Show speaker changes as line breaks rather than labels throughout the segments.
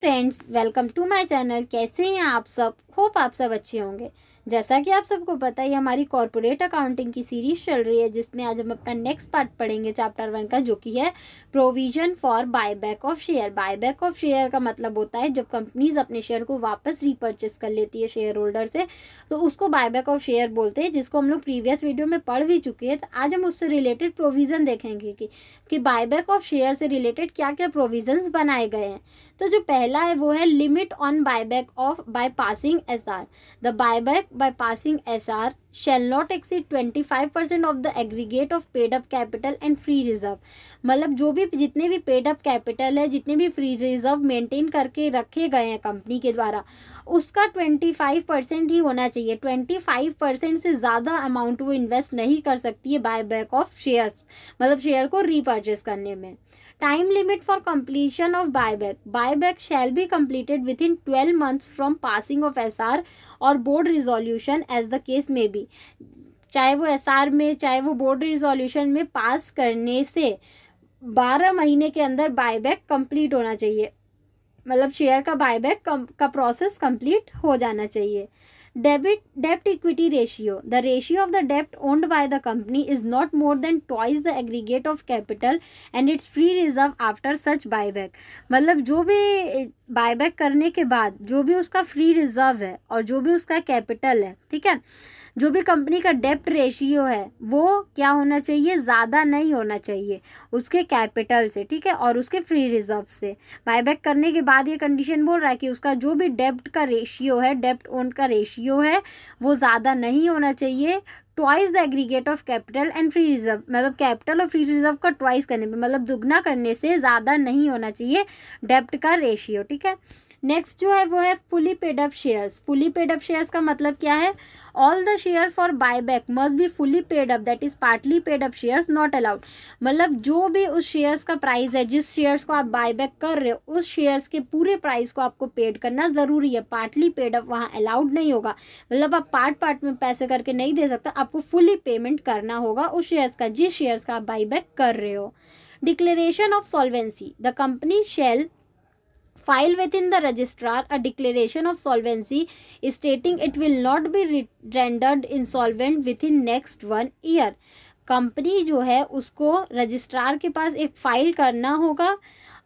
Friends, welcome to my channel. कैसे हैं आप सब? होप आप सब अच्छे होंगे। जैसा कि आप सबको पता है, हमारी कॉर्पोरेट अकाउंटिंग की सीरीज चल रही है, जिसमें आज हम अपना नेक्स्ट पार्ट पढ़ेंगे चैप्टर 1 का, जो कि है provision for buyback of share. Buyback of share का मतलब होता है जब कंपनीज अपने शेयर को वापस रीपर्चेस कर लेती है शेयर होल्डर से, तो उसको बायबैक ऑफ शेयर बोलते हैं, जिसको हम लोग प्रीवियस वीडियो में पढ़ भी चुके हैं। तो आज हम उससे रिलेटेड प्रोविजन देखेंगे कि बायबैक ऑफ शेयर से रिलेटेड क्या क्या प्रोविजंस बनाए गए हैं। तो जो पहला है वो है limit on buyback of by passing SR. The buyback by passing SR shall not exceed 25% of the aggregate of paid up capital and free reserve। मतलब जो भी जितने भी पेड अप कैपिटल है, जितने भी फ्री रिजर्व मेंटेन करके रखे गए हैं कंपनी के द्वारा, उसका 25% ही होना चाहिए। 25% से ज़्यादा अमाउंट वो इन्वेस्ट नहीं कर सकती है बायबैक ऑफ शेयर्स, मतलब शेयर को रीपर्चेस करने में। Time limit for completion of buyback. Buyback shall be completed within 12 months from passing of SR और board resolution as the case may be. चाहे वो एसआर में, चाहे वो बोर्ड रिजोल्यूशन में पास करने से 12 महीने के अंदर बायबैक कंप्लीट होना चाहिए, मतलब शेयर का बायबैक का प्रोसेस कंप्लीट हो जाना चाहिए। Debt equity ratio. The ratio of the debt owned by the company is not more than twice the aggregate of capital and its free reserve after such buyback। मतलब जो भी buyback करने के बाद जो भी उसका फ्री रिजर्व है और जो भी उसका कैपिटल है, ठीक है, जो भी कंपनी का डेप्ट रेशियो है वो क्या होना चाहिए, ज़्यादा नहीं होना चाहिए उसके कैपिटल से, ठीक है, और उसके फ्री रिजर्व से। बायबैक करने के बाद ये कंडीशन बोल रहा है कि उसका जो भी डेप्ट का रेशियो है, डेप्ट ओन का रेशियो है, वो ज़्यादा नहीं होना चाहिए twice the aggregate of capital and free reserve. मतलब कैपिटल और फ्री रिजर्व का ट्वाइस करने पे, मतलब दुगना करने से ज़्यादा नहीं होना चाहिए डेप्ट का रेशियो, ठीक है। नेक्स्ट जो है वो है fully paid up shares. Fully paid up shares का मतलब क्या है? All the share for buyback must be fully paid up, that is partly paid up shares not allowed. मतलब जो भी उस शेयर्स का प्राइस है, जिस शेयर्स को आप बायबैक कर रहे हो, उस शेयर्स के पूरे प्राइस को आपको पेड करना ज़रूरी है। पार्टली पेड अप वहाँ अलाउड नहीं होगा, मतलब आप पार्ट पार्ट में पैसे करके नहीं दे सकते, आपको फुली पेमेंट करना होगा उस शेयर्स का, जिस शेयर्स का आप बायबैक कर रहे हो। Declaration of solvency. The company shall file within the registrar a declaration of solvency stating it will not be rendered insolvent within next 1 year। Company जो है उसको रजिस्ट्रार के पास एक फाइल करना होगा,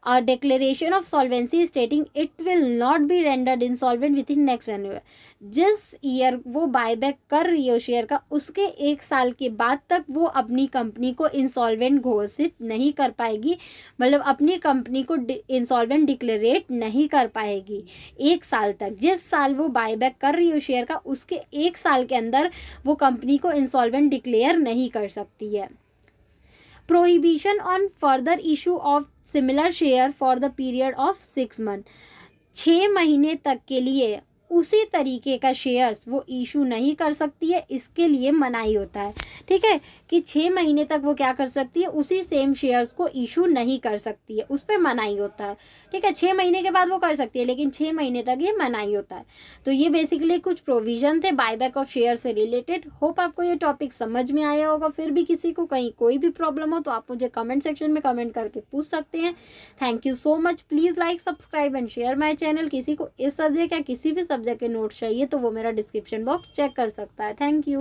और declaration of solvency स्टेटिंग it will not be rendered insolvent with in next 1 year. जिस year वो बायबैक कर रही है शेयर का, उसके 1 साल के बाद तक वो अपनी कंपनी को इंसॉल्वेंट घोषित नहीं कर पाएगी, मतलब अपनी कंपनी को इंसॉल्वेंट डिक्लेरेट नहीं कर पाएगी 1 साल तक। जिस साल वो बायबैक कर रही है शेयर का, उसके 1 साल के अंदर वो कंपनी को इंसॉल्वेंट डिक्लेयर नहीं कर सकती है। Prohibition on further issue of similar share for the period of 6 month. 6 महीने तक के लिए उसी तरीके का शेयर्स वो इशू नहीं कर सकती है, इसके लिए मनाही होता है, ठीक है, कि 6 महीने तक वो क्या कर सकती है, उसी सेम शेयर्स को इशू नहीं कर सकती है, उस पर मनाही होता है, ठीक है। 6 महीने के बाद वो कर सकती है, लेकिन 6 महीने तक ये मनाही होता है। तो ये बेसिकली कुछ प्रोविजन थे बायबैक ऑफ शेयर से रिलेटेड। होप आपको ये टॉपिक समझ में आया होगा। फिर भी किसी को कहीं कोई भी प्रॉब्लम हो तो आप मुझे कमेंट सेक्शन में कमेंट करके पूछ सकते हैं। Thank you so much. Please like, subscribe and share my channel. किसी को इस सब्जेक्ट या किसी भी सब्जेक्ट के नोट्स चाहिए तो वो मेरा डिस्क्रिप्शन बॉक्स चेक कर सकता है। Thank you.